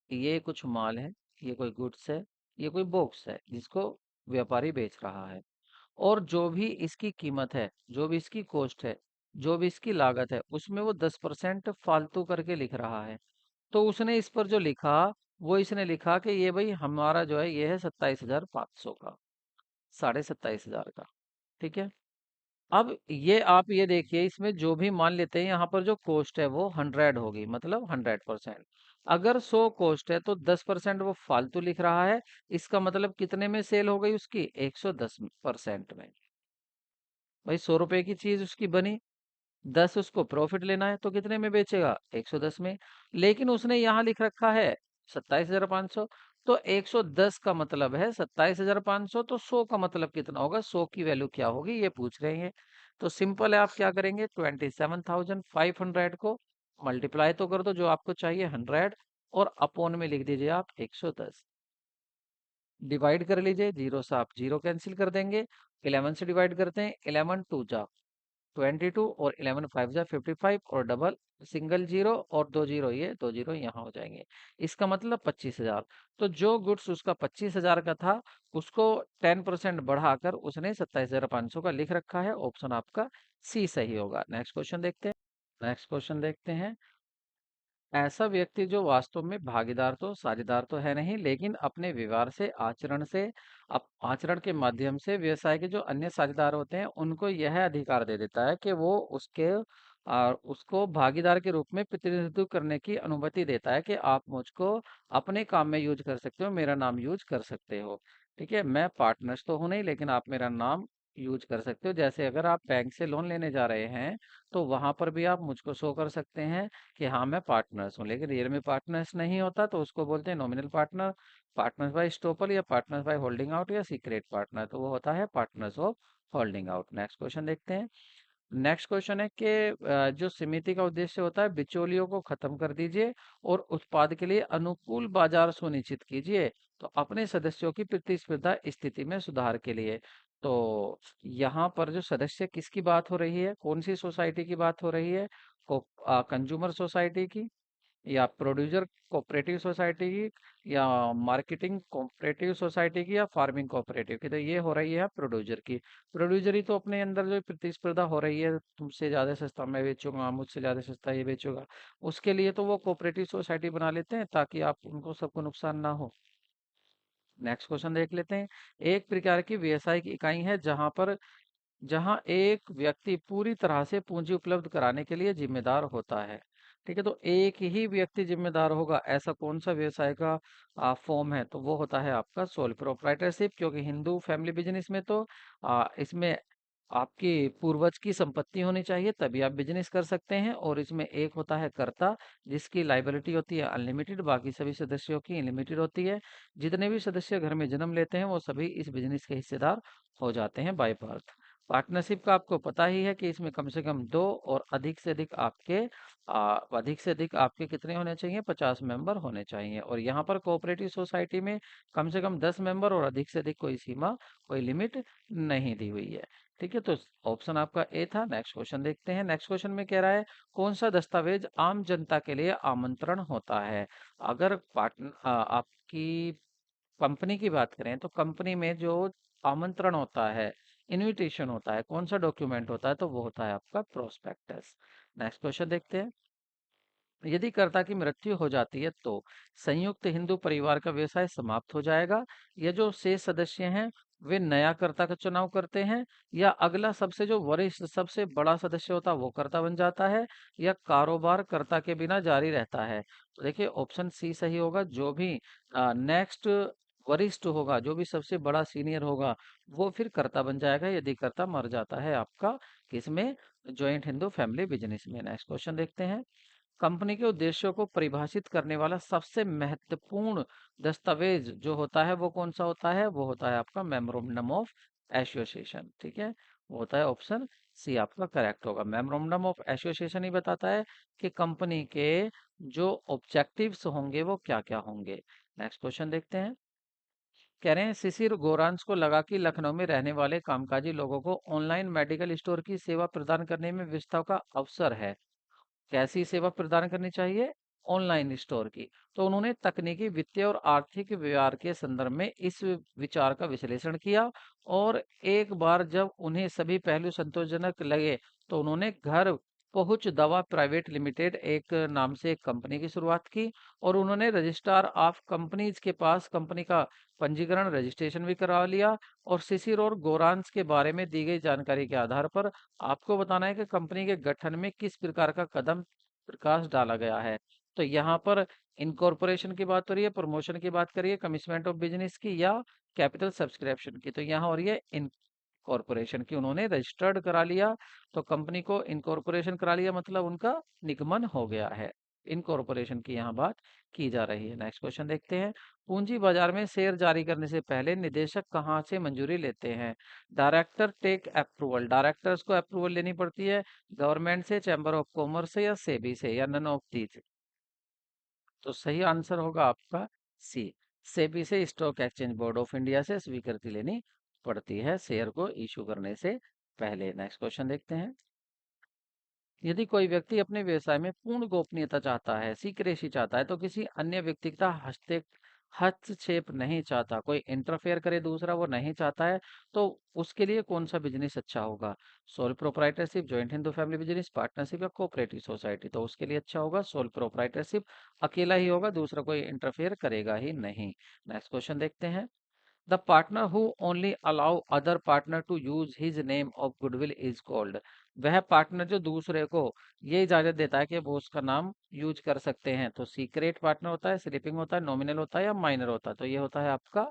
ये कुछ माल है, ये कोई गुड्स है, ये कोई बॉक्स है जिसको व्यापारी बेच रहा है, और जो भी इसकी कीमत है, जो भी इसकी कॉस्ट है, जो भी इसकी लागत है, उसमें वो 10% फालतू करके लिख रहा है। तो उसने इस पर जो लिखा, वो इसने लिखा कि ये भाई हमारा जो है ये है 27,500 का, 27,500 का। ठीक है। अब ये आप ये देखिए, इसमें जो भी मान लेते हैं यहाँ पर जो कॉस्ट है वो 100 होगी, मतलब 100%। अगर 100 कॉस्ट है तो 10% वो फालतू लिख रहा है। इसका मतलब कितने में सेल हो गई उसकी? 110% में। भाई 100 रुपए की चीज उसकी बनी, 10 उसको प्रॉफिट लेना है, तो कितने में बेचेगा? 110 में। लेकिन उसने यहाँ लिख रखा है 27,500। तो 110 का मतलब है 27,500, तो 100 का मतलब कितना होगा? 100 की वैल्यू क्या होगी, ये पूछ रहे हैं। तो सिंपल है, आप क्या करेंगे, 27,500 को मल्टीप्लाई तो कर दो, जो आपको चाहिए 100, और अपॉन में लिख दीजिए आप 110। डिवाइड कर लीजिए, जीरो से आप जीरो कैंसिल कर देंगे। 11 से डिवाइड करते हैं, 11 टू जा 22, और 11 5 जा 55, और डबल सिंगल जीरो और दो जीरो, ये दो जीरो यहाँ हो जाएंगे। इसका मतलब 25,000। तो जो गुड्स उसका 25,000 का था, उसको 10% बढ़ाकर उसने 27,500 का लिख रखा है। ऑप्शन आपका सी सही होगा। नेक्स्ट क्वेश्चन देखते हैं। नेक्स्ट क्वेश्चन देखते हैं। ऐसा व्यक्ति जो वास्तव में भागीदार तो साझेदार तो है नहीं, लेकिन अपने व्यवहार से आचरण के माध्यम से व्यवसाय के जो अन्य साझेदार होते हैं उनको यह अधिकार दे देता है कि वो उसको भागीदार के रूप में प्रतिनिधित्व करने की अनुमति देता है कि आप मुझको अपने काम में यूज कर सकते हो, मेरा नाम यूज कर सकते हो। ठीक है, मैं पार्टनर्स तो हूं नहीं, लेकिन आप मेरा नाम यूज कर सकते हो। जैसे अगर आप बैंक से लोन लेने जा रहे हैं, तो वहां पर भी आप मुझको शो कर सकते हैं कि हाँ मैं पार्टनर्स हूँ। लेकिन रियल में पार्टनर्स नहीं होता तो उसको बोलते हैं nominal partner, partners by estoppel, या पार्टनर्स बाय होल्डिंग आउट, या सीक्रेट पार्टनर, तो वो होता है partners of holding out. Next question देखते हैं। नेक्स्ट क्वेश्चन है कि जो समिति का उद्देश्य होता है, बिचौलियों को खत्म कर दीजिए और उत्पाद के लिए अनुकूल बाजार सुनिश्चित कीजिए, तो अपने सदस्यों की प्रतिस्पर्धा स्थिति में सुधार के लिए। तो यहाँ पर जो सदस्य किसकी बात हो रही है, कौन सी सोसाइटी की बात हो रही है? कंज्यूमर सोसाइटी की, या प्रोड्यूसर कोऑपरेटिव सोसाइटी की, या मार्केटिंग कोऑपरेटिव सोसाइटी की, या फार्मिंग कोऑपरेटिव की? तो ये हो रही है प्रोड्यूसर की। प्रोड्यूसर ही तो अपने अंदर जो प्रतिस्पर्धा हो रही है, तुमसे ज्यादा सस्ता मैं बेचूंगा, मुझसे ज्यादा सस्ता ये बेचूंगा, उसके लिए तो वो कोऑपरेटिव सोसाइटी बना लेते हैं ताकि आप उनको सबको नुकसान ना हो। नेक्स्ट क्वेश्चन देख लेते हैं। एक प्रकार की व्यवसायिक इकाई है जहां एक व्यक्ति पूरी तरह से पूंजी उपलब्ध कराने के लिए जिम्मेदार होता है। ठीक है, तो एक ही व्यक्ति जिम्मेदार होगा, ऐसा कौन सा व्यवसाय का फॉर्म है? तो वो होता है आपका सोल प्रोप्राइटरशिप। क्योंकि हिंदू फैमिली बिजनेस में तो इसमें आपकी पूर्वज की संपत्ति होनी चाहिए, तभी आप बिजनेस कर सकते हैं। और इसमें एक होता है कर्ता, जिसकी लाइबिलिटी होती है अनलिमिटेड, बाकी सभी सदस्यों की लिमिटेड होती है। जितने भी सदस्य घर में जन्म लेते हैं वो सभी इस बिजनेस के हिस्सेदार हो जाते हैं बाय बर्थ। पार्टनरशिप का आपको पता ही है कि इसमें कम से कम दो और अधिक से अधिक आपके कितने होने चाहिए? 50 मेंबर होने चाहिए। और यहाँ पर कोऑपरेटिव सोसाइटी में कम से कम 10 मेंबर, और अधिक से अधिक कोई सीमा, कोई लिमिट नहीं दी हुई है। ठीक है, तो ऑप्शन आपका ए था। नेक्स्ट क्वेश्चन देखते हैं। नेक्स्ट क्वेश्चन में कह रहा है, कौन सा दस्तावेज आम जनता के लिए आमंत्रण होता है? अगर आपकी कंपनी की बात करें तो कंपनी में जो आमंत्रण होता है, इनविटेशन होता है, कौन सा डॉक्यूमेंट होता है? तो वो होता है आपका प्रोस्पेक्टस। नेक्स्ट क्वेश्चन देखते हैं। यदि कर्ता की मृत्यु हो जाती है तो संयुक्त हिंदू परिवार का व्यवसाय समाप्त हो जाएगा, या जो शेष सदस्य हैं वे नया कर्ता का चुनाव करते हैं, या अगला सबसे जो वरिष्ठ सबसे बड़ा सदस्य होता है वो कर्ता बन जाता है, या कारोबार कर्ता के बिना जारी रहता है? तो देखिए, ऑप्शन सी सही होगा। जो भी नेक्स्ट वरिष्ठ होगा, जो भी सबसे बड़ा सीनियर होगा, वो फिर कर्ता बन जाएगा यदि कर्ता मर जाता है आपका किसमें? ज्वाइंट हिंदू फैमिली बिजनेस में। नेक्स्ट क्वेश्चन देखते हैं। कंपनी के उद्देश्यों को परिभाषित करने वाला सबसे महत्वपूर्ण दस्तावेज जो होता है वो कौन सा होता है? वो होता है आपका मेमोरेंडम ऑफ एसोसिएशन। ठीक है, वो होता है ऑप्शन सी आपका करेक्ट होगा। मेमोरेंडम ऑफ एसोसिएशन ही बताता है कि कंपनी के जो ऑब्जेक्टिव्स होंगे वो क्या क्या होंगे। नेक्स्ट क्वेश्चन देखते हैं। कह रहे हैं शिशिर गोरांस को लगा कि लखनऊ में रहने वाले कामकाजी लोगों को ऑनलाइन मेडिकल स्टोर की सेवा प्रदान करने में विस्तार का अवसर है। कैसी सेवा प्रदान करनी चाहिए? ऑनलाइन स्टोर की। तो उन्होंने तकनीकी, वित्तीय और आर्थिक व्यवहार के संदर्भ में इस विचार का विश्लेषण किया, और एक बार जब उन्हें सभी पहलू संतोषजनक लगे, तो उन्होंने घर पहुंच दवा प्राइवेट लिमिटेड एक नाम से एक कंपनी की शुरुआत की, और उन्होंने रजिस्ट्रार ऑफ कंपनीज के पास कंपनी का पंजीकरण, रजिस्ट्रेशन भी करवा लिया। और शिशिर और गोरांस के बारे में दी गई जानकारी के आधार पर आपको बताना है कि कंपनी के गठन में किस प्रकार का कदम प्रकाश डाला गया है। तो यहाँ पर इनकॉर्पोरेशन की बात हो रही है, प्रमोशन की बात करिए, कमिटमेंट ऑफ बिजनेस की, या कैपिटल सब्सक्रिप्शन की। तो यहाँ हो रही है इनकॉर्पोरेशन की, उन्होंने रजिस्टर्ड करा लिया। तो कंपनी को इनकॉर्पोरेशन करा लिया मतलब उनका निगमन हो गया है। इनकॉर्पोरेशन की यहाँ बात की जा रही है। नेक्स्ट क्वेश्चन देखते हैं। पूंजी बाजार में शेयर जारी करने से पहले निदेशक कहाँ से मंजूरी लेते हैं? डायरेक्टर टेक अप्रूवल, डायरेक्टर्स को अप्रूवल लेनी पड़ती है गवर्नमेंट से, चैम्बर ऑफ कॉमर्स से, या सेबी से, या नन ऑफ दीज। तो सही आंसर होगा आपका सी, सेबी से, stock exchange board of India से स्वीकृति लेनी पड़ती है शेयर को इशू करने से पहले। नेक्स्ट क्वेश्चन देखते हैं। यदि कोई व्यक्ति अपने व्यवसाय में पूर्ण गोपनीयता चाहता है, सीक्रेसी चाहता है, तो किसी अन्य व्यक्ति का हस्तक्षेप नहीं चाहता, कोई इंटरफेयर करे दूसरा वो नहीं चाहता है, तो उसके लिए कौन सा बिजनेस अच्छा होगा? Sole proprietorship, joint Hindu family business, partnership, या कोऑपरेटिव सोसाइटी? तो उसके लिए अच्छा होगा सोल प्रोप्राइटरशिप। अकेला ही होगा, दूसरा कोई इंटरफेयर करेगा ही नहीं। नेक्स्ट क्वेश्चन देखते हैं। The partner who only allow other partner to use his name of goodwill is called। वह पार्टनर जो दूसरे को ये इजाजत देता है कि वो उसका नाम यूज कर सकते हैं। तो सीक्रेट पार्टनर होता है, स्लीपिंग होता है, नॉमिनल होता है, या माइनर होता है? तो ये होता है आपका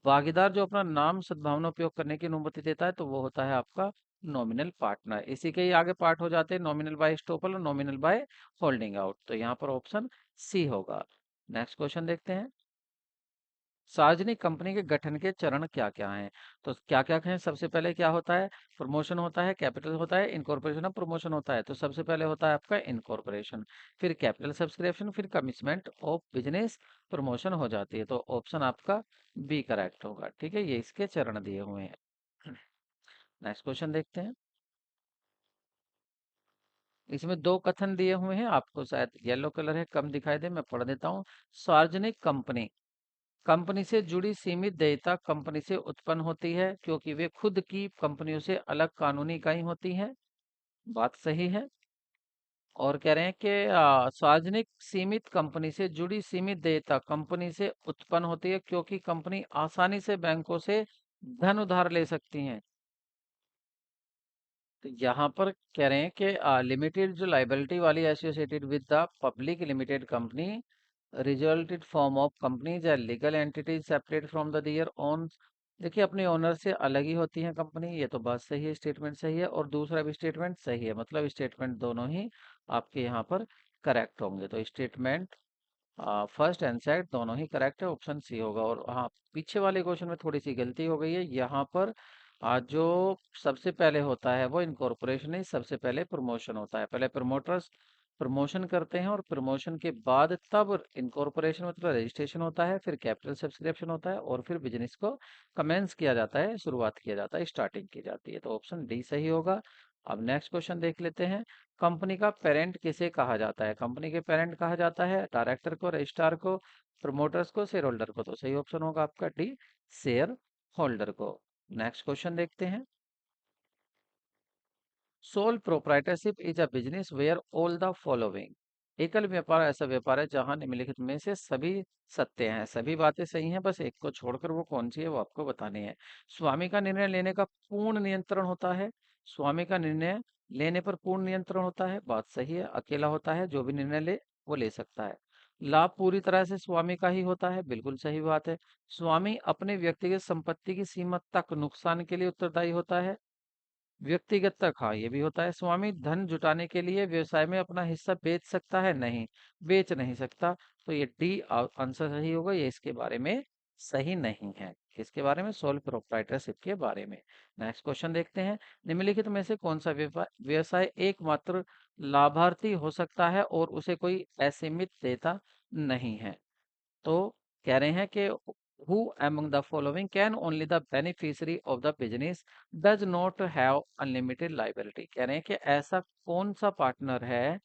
भागीदार जो अपना नाम सद्भावना उपयोग करने की अनुमति देता है, तो वो होता है आपका नॉमिनल पार्टनर। इसी के ही आगे पार्ट हो जाते हैं नॉमिनल बाय स्टॉपल और नॉमिनल बाय होल्डिंग आउट। तो यहाँ पर ऑप्शन सी होगा। नेक्स्ट क्वेश्चन देखते हैं। सार्वजनिक कंपनी के गठन के चरण क्या क्या हैं? तो क्या क्या हैं? सबसे पहले क्या होता है? प्रमोशन होता है, कैपिटल होता है, इनकॉर्पोरेशन ऑफ प्रमोशन होता है। तो सबसे पहले होता है आपका इनकॉर्पोरेशन, फिर कैपिटल सब्सक्रिप्शन, फिर कमिटमेंट ऑफ बिजनेस, प्रमोशन हो जाती है। तो ऑप्शन आपका बी करेक्ट होगा। ठीक है, ये इसके चरण दिए हुए हैं। नेक्स्ट क्वेश्चन देखते हैं। इसमें दो कथन दिए हुए हैं, आपको शायद येलो कलर है, कम दिखाई दे, मैं पढ़ देता हूँ। सार्वजनिक कंपनी, कंपनी से जुड़ी सीमित देयता कंपनी से उत्पन्न होती है क्योंकि वे खुद की कंपनियों से अलग कानूनी इकाई होती हैं। बात सही है। और कह रहे हैं कि सार्वजनिक सीमित कंपनी से जुड़ी सीमित देयता कंपनी से उत्पन्न होती है क्योंकि कंपनी आसानी से बैंकों से धन उधार ले सकती हैं। तो यहाँ पर कह रहे हैं कि लिमिटेड जो लाइबिलिटी वाली associated with the public limited company resulted form of companies या legal entities separate from the their own. देखिए अपने ओनर से अलग ही होती है कंपनी, ये तो बात सही है, स्टेटमेंट सही है, और दूसरा भी स्टेटमेंट सही है, मतलब स्टेटमेंट दोनों ही आपके यहाँ पर करेक्ट होंगे। तो स्टेटमेंट फर्स्ट एंड सेकंड दोनों ही करेक्ट है, ऑप्शन सी होगा। और हाँ, पीछे वाले क्वेश्चन में थोड़ी सी गलती हो गई है। यहाँ पर जो सबसे पहले होता है वो इनकॉर्पोरेशन नहीं, सबसे पहले प्रमोशन होता है। पहले प्रमोटर्स प्रमोशन करते हैं, और प्रमोशन के बाद तब इनकॉर्पोरेशन मतलब रजिस्ट्रेशन होता है, फिर कैपिटल सब्सक्रिप्शन होता है, और फिर बिजनेस को कमेंस किया जाता है, शुरुआत किया जाता है, स्टार्टिंग की जाती है। तो ऑप्शन डी सही होगा। अब नेक्स्ट क्वेश्चन देख लेते हैं। कंपनी का पेरेंट किसे कहा जाता है? कंपनी के पेरेंट कहा जाता है डायरेक्टर को, रजिस्ट्रार को, प्रमोटर्स को, शेयर होल्डर को। तो सही ऑप्शन होगा आपका डी, शेयर होल्डर को। नेक्स्ट क्वेश्चन देखते हैं। Sole proprietorship is a business where all the following. एकल व्यापार ऐसा व्यापार है जहां निम्नलिखित में से सभी सत्य हैं, सभी बातें सही हैं, बस एक को छोड़कर, वो कौन सी है वो आपको बतानी है। स्वामी का निर्णय लेने का पूर्ण नियंत्रण होता है, स्वामी का निर्णय लेने पर पूर्ण नियंत्रण होता है, बात सही है। अकेला होता है, जो भी निर्णय ले वो ले सकता है। लाभ पूरी तरह से स्वामी का ही होता है, बिल्कुल सही बात है। स्वामी अपने व्यक्तिगत संपत्ति की सीमा तक नुकसान के लिए उत्तरदायी होता है, व्यक्तिगत तक, हाँ ये भी होता है। स्वामी धन जुटाने के लिए व्यवसाय में अपना हिस्सा बेच सकता है? नहीं, बेच नहीं सकता। तो ये डी आंसर सही होगा, ये इसके बारे में सही नहीं है। इसके बारे में सोल प्रोप्राइटरशिप के बारे में। नेक्स्ट क्वेश्चन देखते हैं। निम्नलिखित में से कौन सा व्यवसाय एकमात्र लाभार्थी हो सकता है और उसे कोई असीमित देता नहीं है? तो कह रहे हैं कि who among the following can only the beneficiary of the business does not have unlimited liability। कह रहे हैं कि ऐसा कौन सा पार्टनर है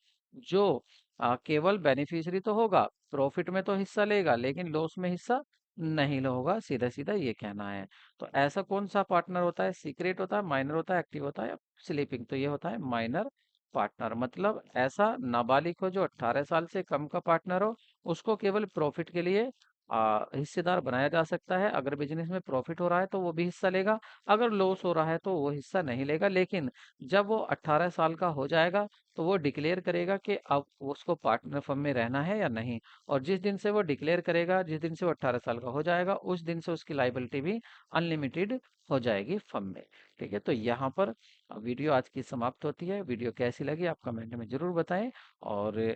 जो केवल बेनिफिशियरी तो होगा, प्रॉफिट में तो हिस्सा लेगा लेकिन लॉस में हिस्सा नहीं होगा, सीधा सीधा ये कहना है। तो ऐसा कौन सा पार्टनर होता है, सीक्रेट होता है, माइनर होता है, एक्टिव होता है या स्लीपिंग? तो ये होता है माइनर पार्टनर। मतलब ऐसा नाबालिग हो जो 18 साल से कम का पार्टनर हो, उसको केवल प्रॉफिट के लिए हिस्सेदार बनाया जा सकता है। अगर बिजनेस में प्रॉफिट हो रहा है तो वो भी हिस्सा लेगा, अगर लॉस हो रहा है तो वो हिस्सा नहीं लेगा। लेकिन जब वो 18 साल का हो जाएगा तो वो डिक्लेयर करेगा कि अब उसको पार्टनर फर्म में रहना है या नहीं। और जिस दिन से वो डिक्लेयर करेगा, जिस दिन से वो 18 साल का हो जाएगा, उस दिन से उसकी लाइबिलिटी भी अनलिमिटेड हो जाएगी फर्म में। ठीक है, तो यहाँ पर वीडियो आज की समाप्त होती है। वीडियो कैसी लगी आप कमेंट में जरूर बताएं। और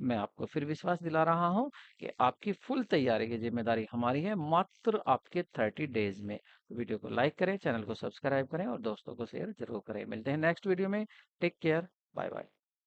मैं आपको फिर विश्वास दिला रहा हूँ कि आपकी फुल तैयारी की जिम्मेदारी हमारी है, मात्र आपके 30 डेज में। वीडियो को लाइक करें, चैनल को सब्सक्राइब करें और दोस्तों को शेयर जरूर करें। मिलते हैं नेक्स्ट वीडियो में। Take care, bye bye.